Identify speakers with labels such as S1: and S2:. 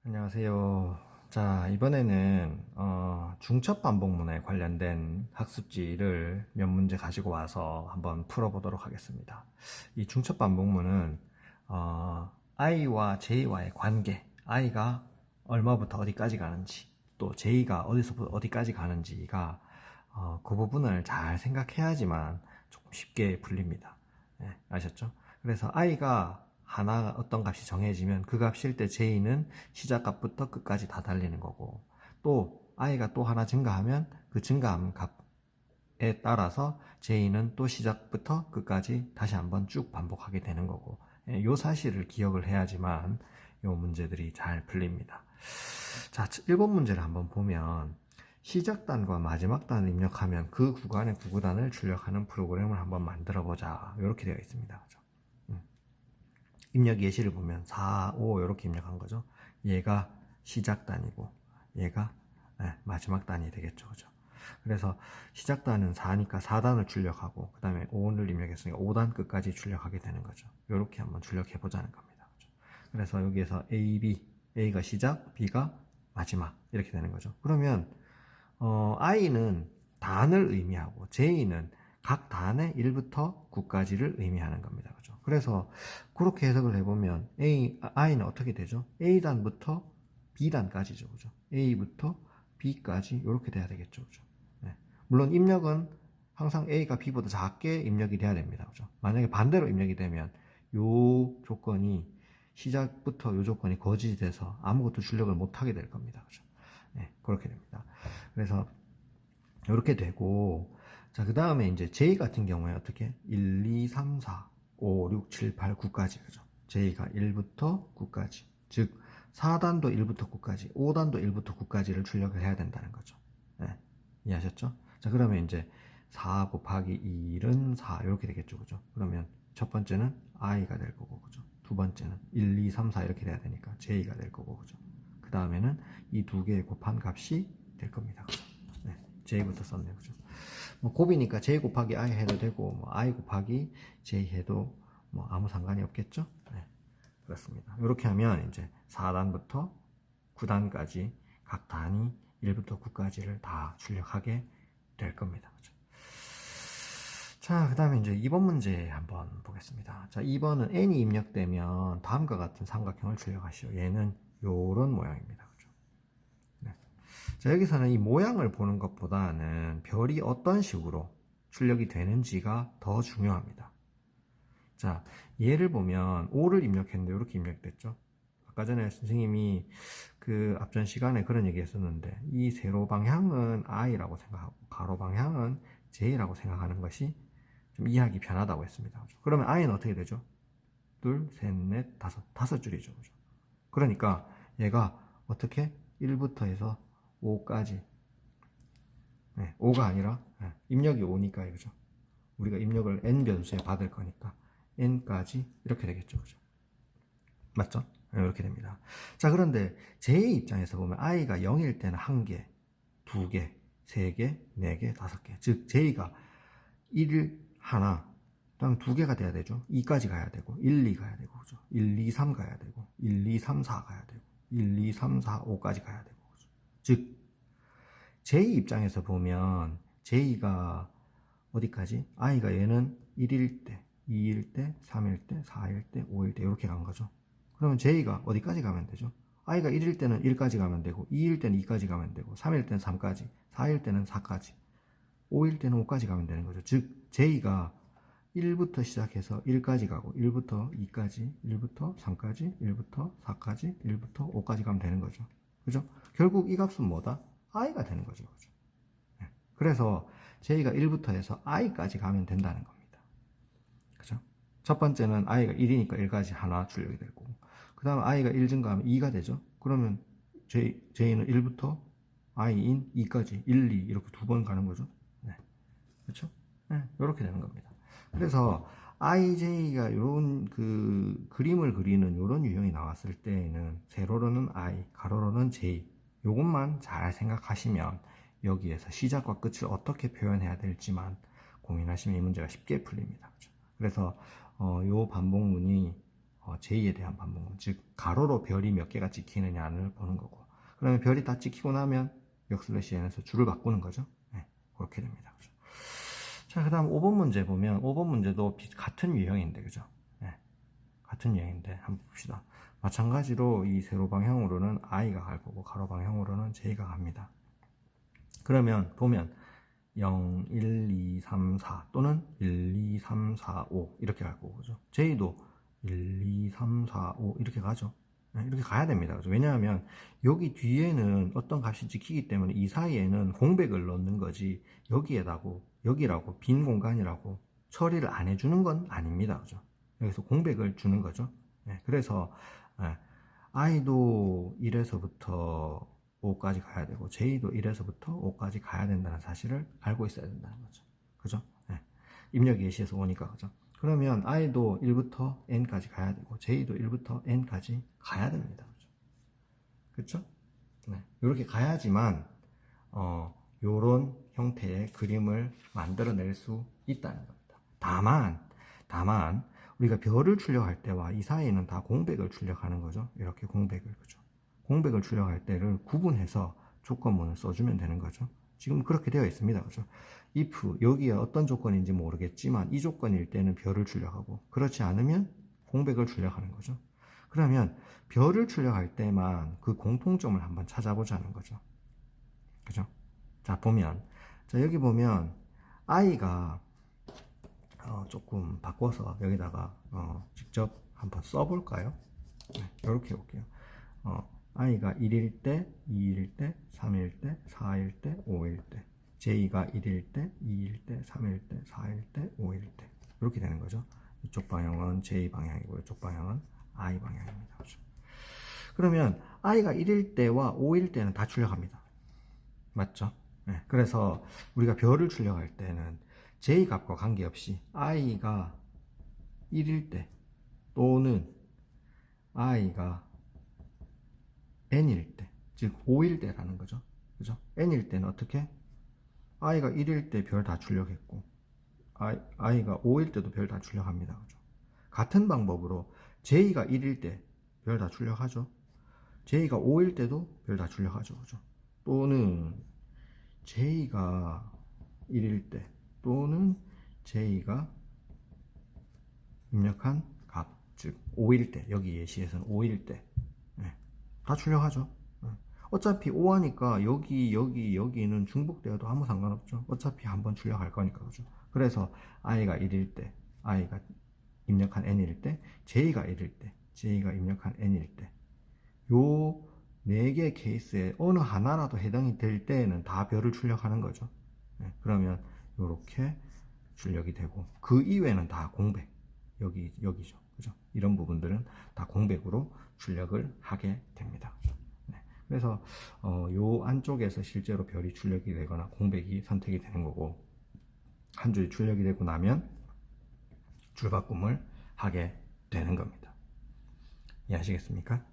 S1: 안녕하세요. 자, 이번에는 중첩 반복문에 관련된 학습지를 몇 문제 가지고 와서 한번 풀어보도록 하겠습니다. 이 중첩 반복문은 I와 J와의 관계, I가 얼마부터 어디까지 가는지, 또 J가 어디서부터 어디까지 가는지가 그 부분을 잘 생각해야지만 조금 쉽게 풀립니다. 네, 아셨죠? 그래서 I가 하나 어떤 값이 정해지면 그 값일 때 J는 시작값부터 끝까지 다 달리는 거고, 또 I가 또 하나 증가하면 그 증가한 값에 따라서 J는 또 시작부터 끝까지 다시 한번 쭉 반복하게 되는 거고, 이 사실을 기억을 해야지만 이 문제들이 잘 풀립니다. 자, 1번 문제를 한번 보면 시작단과 마지막 단을 입력하면 그 구간의 구구단을 출력하는 프로그램을 한번 만들어 보자, 이렇게 되어 있습니다. 그죠? 입력 예시를 보면 4, 5 이렇게 입력한 거죠. 얘가 시작단이고 얘가 마지막 단이 되겠죠. 그죠? 그래서 시작단은 4니까 4단을 출력하고 그 다음에 5를 입력했으니까 5단 끝까지 출력하게 되는 거죠. 이렇게 한번 출력해 보자는 겁니다. 그죠? 그래서 여기에서 A, B, A가 시작, B가 마지막 이렇게 되는 거죠. 그러면 I는 단을 의미하고 J는 각 단의 1부터 9까지를 의미하는 겁니다. 그죠? 그래서 그렇게 해석을 해보면 I는 어떻게 되죠? A단부터 B단까지죠. 그죠? A부터 B까지 이렇게 돼야 되겠죠. 그죠? 네. 물론 입력은 항상 A가 B보다 작게 입력이 돼야 됩니다. 그죠? 만약에 반대로 입력이 되면 요 조건이 시작부터 요 조건이 거짓이 돼서 아무것도 출력을 못하게 될 겁니다. 그죠? 네, 그렇게 됩니다. 그래서 이렇게 되고, 자, 그 다음에 이제 J 같은 경우에 어떻게? 1, 2, 3, 4, 5, 6, 7, 8, 9까지. 그죠? J가 1부터 9까지. 즉, 4단도 1부터 9까지, 5단도 1부터 9까지를 출력을 해야 된다는 거죠. 네, 이해하셨죠? 자, 그러면 이제 4 곱하기 1은 4, 이렇게 되겠죠. 그죠? 그러면 첫 번째는 I가 될 거고, 그죠? 두 번째는 1, 2, 3, 4 이렇게 돼야 되니까 J가 될 거고, 그죠? 그 다음에는 이 두 개의 곱한 값이 될 겁니다. 그죠? 네, J부터 썼네요. 그죠? 뭐 곱이니까 J 곱하기 I 해도 되고, 뭐 I 곱하기 J 해도 뭐 아무 상관이 없겠죠? 네, 그렇습니다. 이렇게 하면 이제 4단부터 9단까지 각 단위 1부터 9까지를 다 출력하게 될 겁니다. 그죠? 자, 그 다음에 이제 2번 문제 한번 보겠습니다. 자, 2번은 n이 입력되면 다음과 같은 삼각형을 출력하시오. 얘는 요런 모양입니다. 그죠? 네. 자, 여기서는 이 모양을 보는 것보다는 별이 어떤 식으로 출력이 되는지가 더 중요합니다. 자, 얘를 보면 5를 입력했는데 이렇게 입력됐죠. 아까 전에 선생님이 그 앞전 시간에 그런 얘기 했었는데, 이 세로 방향은 I라고 생각하고 가로 방향은 J라고 생각하는 것이 좀 이해하기 편하다고 했습니다. 그죠? 그러면 I는 어떻게 되죠? 둘, 셋, 넷, 다섯 줄이죠. 그죠? 그러니까 얘가 어떻게 1부터 해서 5까지, 5가 아니라 입력이 5니까 그죠? 우리가 입력을 n 변수에 받을 거니까 n까지 이렇게 되겠죠. 그죠? 맞죠? 이렇게 됩니다. 자, 그런데 제 입장에서 보면 i가 0일 때는 1개, 2개, 3개, 4개, 5개. 즉 j가 1, 하나, 그다음 2개가 돼야 되죠. 2까지 가야 되고 1, 2 가야 되고 그죠? 1, 2, 3 가야 되고 1, 2, 3, 4 가야 되고 1, 2, 3, 4, 5까지 가야 되고 그죠? 즉 제 입장에서 보면 J가 어디까지? I가 얘는 1일 때, 2일 때, 3일 때, 4일 때, 5일 때 이렇게 간 거죠. 그러면 J가 어디까지 가면 되죠? I가 1일 때는 1까지 가면 되고 2일 때는 2까지 가면 되고 3일 때는 3까지, 4일 때는 4까지, 5일 때는 5까지 가면 되는 거죠. 즉 J가 1부터 시작해서 1까지 가고 1부터 2까지, 1부터 3까지, 1부터 4까지, 1부터 5까지 가면 되는 거죠. 그죠? 결국 이 값은 뭐다? i가 되는 거죠. 그죠? 그래서 j가 1부터 해서 i까지 가면 된다는 겁니다. 그죠? 첫 번째는 i가 1이니까 1까지 하나 출력이 되고, 그 다음 i가 1 증가하면 2가 되죠? 그러면 j는 1부터 i인 2까지 1, 2 이렇게 두 번 가는 거죠. 네. 그렇죠? 네, 이렇게 되는 겁니다. 그래서 IJ가 이런 그 그림을 그리는 이런 유형이 나왔을 때에는 세로로는 I, 가로로는 J, 요것만 잘 생각하시면 여기에서 시작과 끝을 어떻게 표현해야 될지만 고민하시면 이 문제가 쉽게 풀립니다. 그렇죠? 그래서 요 반복문이 제2에 대한 반복문, 즉 가로로 별이 몇 개가 찍히느냐를 보는 거고, 그러면 별이 다 찍히고 나면 역슬래시N에서 줄을 바꾸는 거죠. 네, 그렇게 됩니다. 그죠? 자, 그 다음 5번 문제 보면 5번 문제도 같은 유형인데, 그죠? 네, 같은 유형인데 한번 봅시다. 마찬가지로 이 세로 방향으로는 i가 갈 거고 가로 방향으로는 j가 갑니다. 그러면 보면 0, 1, 2, 3, 4 또는 1, 2, 3, 4, 5 이렇게 갈 거고, 그죠? j도 1, 2, 3, 4, 5 이렇게 가죠. 네, 이렇게 가야 됩니다. 그죠? 왜냐하면 여기 뒤에는 어떤 값이 찍히기 때문에 이 사이에는 공백을 넣는 거지, 여기라고 빈 공간이라고 처리를 안 해주는 건 아닙니다. 그죠? 여기서 공백을 주는 거죠. 네, 그래서 i도 1에서부터 5까지 가야 되고 j도 1에서부터 5까지 가야 된다는 사실을 알고 있어야 된다는 거죠. 그죠? 네. 입력 예시에서 오니까, 그죠? 그러면 i도 1부터 n까지 가야 되고 j도 1부터 n까지 가야 됩니다. 그죠? 그쵸? 네. 이렇게 가야지만 요런 형태의 그림을 만들어낼 수 있다는 겁니다. 다만 우리가 별을 출력할 때와 이 사이에는 다 공백을 출력하는 거죠. 이렇게 공백을, 그죠? 공백을 출력할 때를 구분해서 조건문을 써주면 되는 거죠. 지금 그렇게 되어 있습니다. 그죠? if, 여기에 어떤 조건인지 모르겠지만 이 조건일 때는 별을 출력하고, 그렇지 않으면 공백을 출력하는 거죠. 그러면 별을 출력할 때만 그 공통점을 한번 찾아보자는 거죠. 그죠? 자, 자, 여기 보면 i가 조금 바꿔서 여기다가 직접 한번 써볼까요? 네, 이렇게 해볼게요. i가 1일 때, 2일 때, 3일 때, 4일 때, 5일 때, j가 1일 때, 2일 때, 3일 때, 4일 때, 5일 때 이렇게 되는 거죠. 이쪽 방향은 j 방향이고 이쪽 방향은 i 방향입니다. 그렇죠? 그러면 i가 1일 때와 5일 때는 다 출력합니다. 맞죠? 네, 그래서 우리가 별을 출력할 때는 j 값과 관계없이 i가 1일 때 또는 i가 n일 때, 즉 5일 때라는 거죠. 그죠? n일 때는 어떻게? i가 1일 때 별 다 출력했고 i가 5일 때도 별 다 출력합니다. 그죠? 같은 방법으로 j가 1일 때 별 다 출력하죠. j가 5일 때도 별 다 출력하죠. 그죠? 또는 j가 1일 때 또는 j가 입력한 값, 즉 5일 때, 여기 예시에서는 5일 때 다 출력하죠. 어차피 5하니까 여기는 중복되어도 아무 상관없죠. 어차피 한번 출력할 거니까. 그죠? 그래서 i가 1일 때, i가 입력한 n일 때, j가 1일 때, j가 입력한 n일 때, 요 4개 케이스에 어느 하나라도 해당이 될 때에는 다 별을 출력하는 거죠. 그러면 이렇게 출력이 되고, 그 이외에는 다 공백, 여기죠. 그죠? 이런 부분들은 다 공백으로 출력을 하게 됩니다. 그죠? 네. 그래서 요 안쪽에서 실제로 별이 출력이 되거나 공백이 선택이 되는 거고, 한 줄이 출력이 되고 나면 줄바꿈을 하게 되는 겁니다. 이해하시겠습니까?